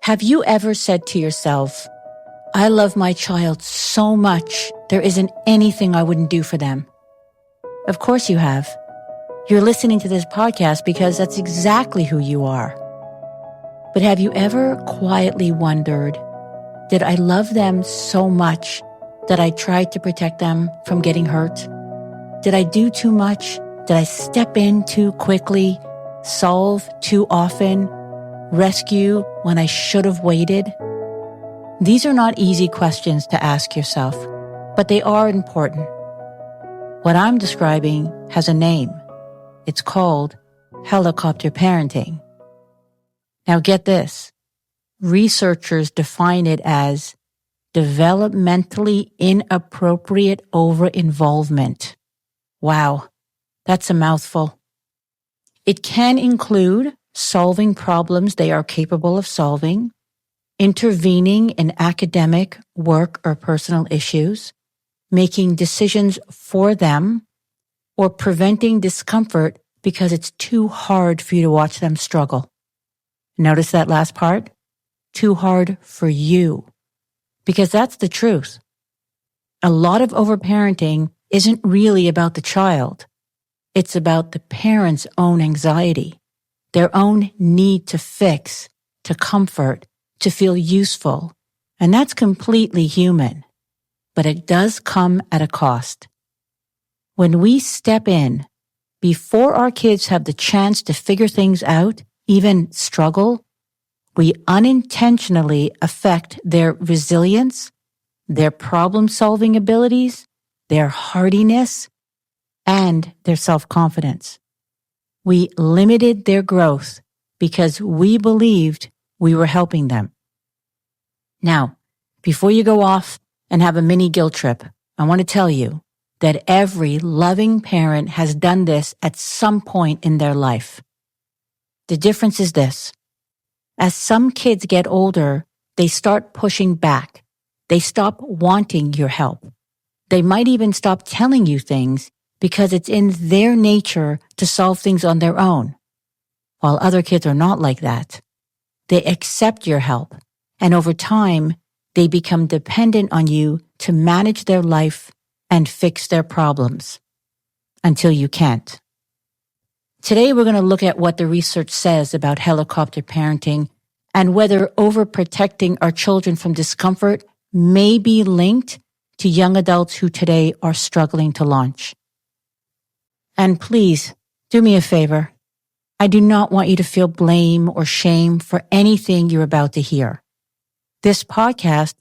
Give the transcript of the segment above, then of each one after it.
Have you ever said to yourself, I love my child so much, there isn't anything I wouldn't do for them? Of course you have. You're listening to this podcast because that's exactly who you are. But have you ever quietly wondered, did I love them so much that I tried to protect them from getting hurt? Did I do too much? Did I step in too quickly, solve too often, rescue when I should have waited? These are not easy questions to ask yourself, but they are important. What I'm describing has a name. It's called helicopter parenting. Now get this. Researchers define it as developmentally inappropriate over-involvement. Wow, that's a mouthful. It can include solving problems they are capable of solving, intervening in academic, work, or personal issues, making decisions for them, or preventing discomfort because it's too hard for you to watch them struggle. Notice that last part? Too hard for you. Because that's the truth. A lot of overparenting isn't really about the child. It's about the parent's own anxiety, their own need to fix, to comfort, to feel useful. And that's completely human. But it does come at a cost. When we step in, before our kids have the chance to figure things out, even struggle, we unintentionally affect their resilience, their problem-solving abilities, their hardiness, and their self-confidence. We limited their growth because we believed we were helping them. Now, before you go off and have a mini guilt trip, I want to tell you that every loving parent has done this at some point in their life. The difference is this. As some kids get older, they start pushing back. They stop wanting your help. They might even stop telling you things because it's in their nature to solve things on their own. While other kids are not like that. They accept your help, and over time, they become dependent on you to manage their life and fix their problems until you can't. Today, we're going to look at what the research says about helicopter parenting and whether overprotecting our children from discomfort may be linked to young adults who today are struggling to launch. And please, do me a favor. I do not want you to feel blame or shame for anything you're about to hear. This podcast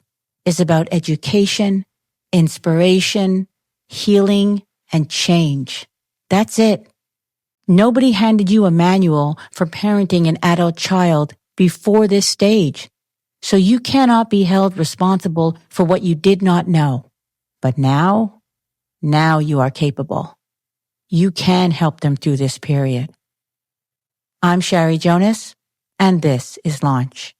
is about education, inspiration, healing, and change. That's it. Nobody handed you a manual for parenting an adult child before this stage, so you cannot be held responsible for what you did not know. But now you are capable. You can help them through this period. I'm Shari Jonas, and this is Launch.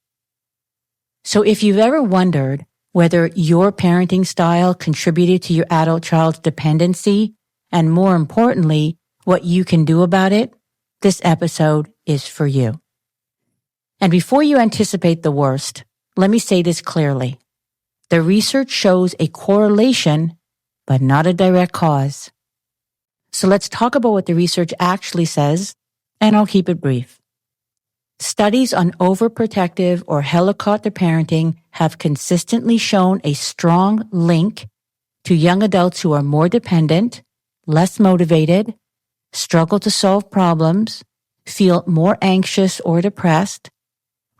So if you've ever wondered whether your parenting style contributed to your adult child's dependency, and more importantly, what you can do about it, this episode is for you. And before you anticipate the worst, let me say this clearly. The research shows a correlation, but not a direct cause. So let's talk about what the research actually says, and I'll keep it brief. Studies on overprotective or helicopter parenting have consistently shown a strong link to young adults who are more dependent, less motivated, struggle to solve problems, feel more anxious or depressed,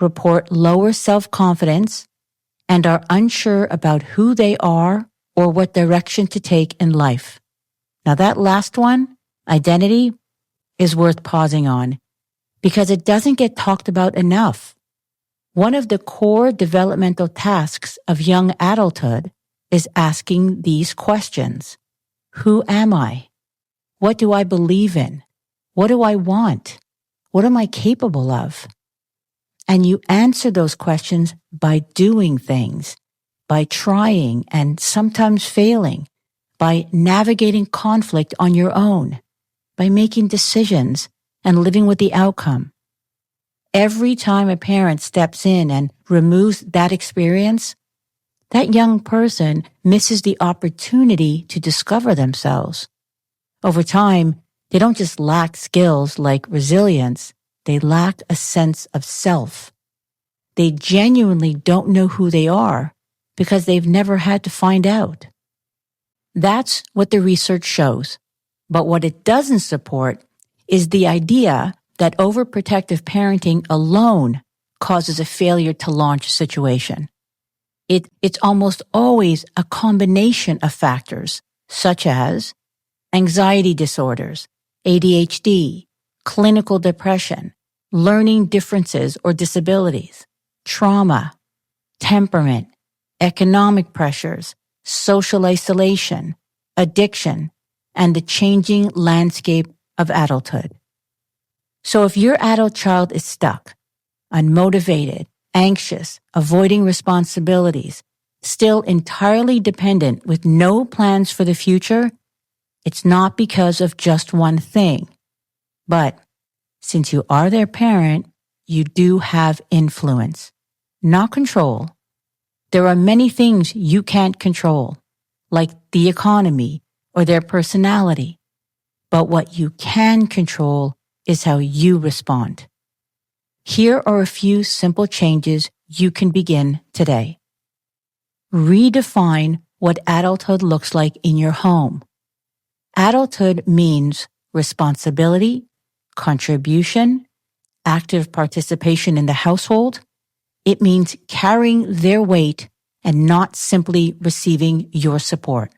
report lower self-confidence, and are unsure about who they are or what direction to take in life. Now that last one, identity, is worth pausing on because it doesn't get talked about enough. One of the core developmental tasks of young adulthood is asking these questions. Who am I? What do I believe in? What do I want? What am I capable of? And you answer those questions by doing things, by trying and sometimes failing, by navigating conflict on your own, by making decisions and living with the outcome. Every time a parent steps in and removes that experience, that young person misses the opportunity to discover themselves. Over time, they don't just lack skills like resilience, they lack a sense of self. They genuinely don't know who they are because they've never had to find out. That's what the research shows. But what it doesn't support is the idea that overprotective parenting alone causes a failure to launch situation. It's almost always a combination of factors, such as anxiety disorders, ADHD, clinical depression, learning differences or disabilities, trauma, temperament, economic pressures, social isolation, addiction, and the changing landscape of adulthood. So if your adult child is stuck, unmotivated, anxious, avoiding responsibilities, still entirely dependent with no plans for the future, it's not because of just one thing. But since you are their parent, you do have influence, not control. There are many things you can't control, like the economy or their personality. But what you can control is how you respond. Here are a few simple changes you can begin today. Redefine what adulthood looks like in your home. Adulthood means responsibility, contribution, active participation in the household. It means carrying their weight and not simply receiving your support.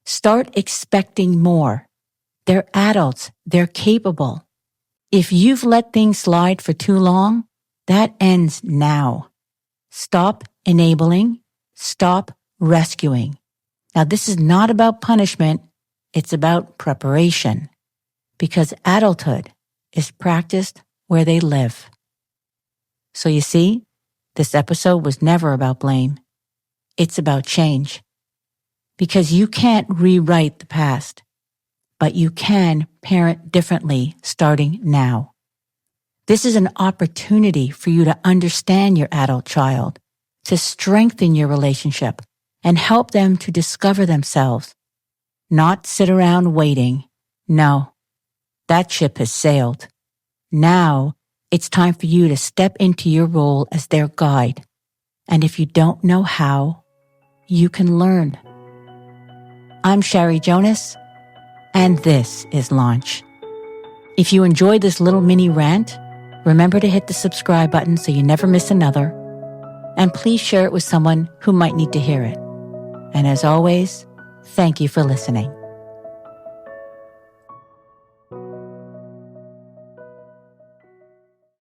Start expecting more. They're adults. They're capable. If you've let things slide for too long, that ends now. Stop enabling. Stop rescuing. Now, this is not about punishment. It's about preparation. Because adulthood is practiced where they live. So you see, this episode was never about blame. It's about change. Because you can't rewrite the past, but you can parent differently starting now. This is an opportunity for you to understand your adult child, to strengthen your relationship, and help them to discover themselves. Not sit around waiting. No, that ship has sailed. Now, it's time for you to step into your role as their guide. And if you don't know how, you can learn. I'm Sherry Jonas, and this is Launch. If you enjoyed this little mini rant, remember to hit the subscribe button so you never miss another. And please share it with someone who might need to hear it. And as always, thank you for listening.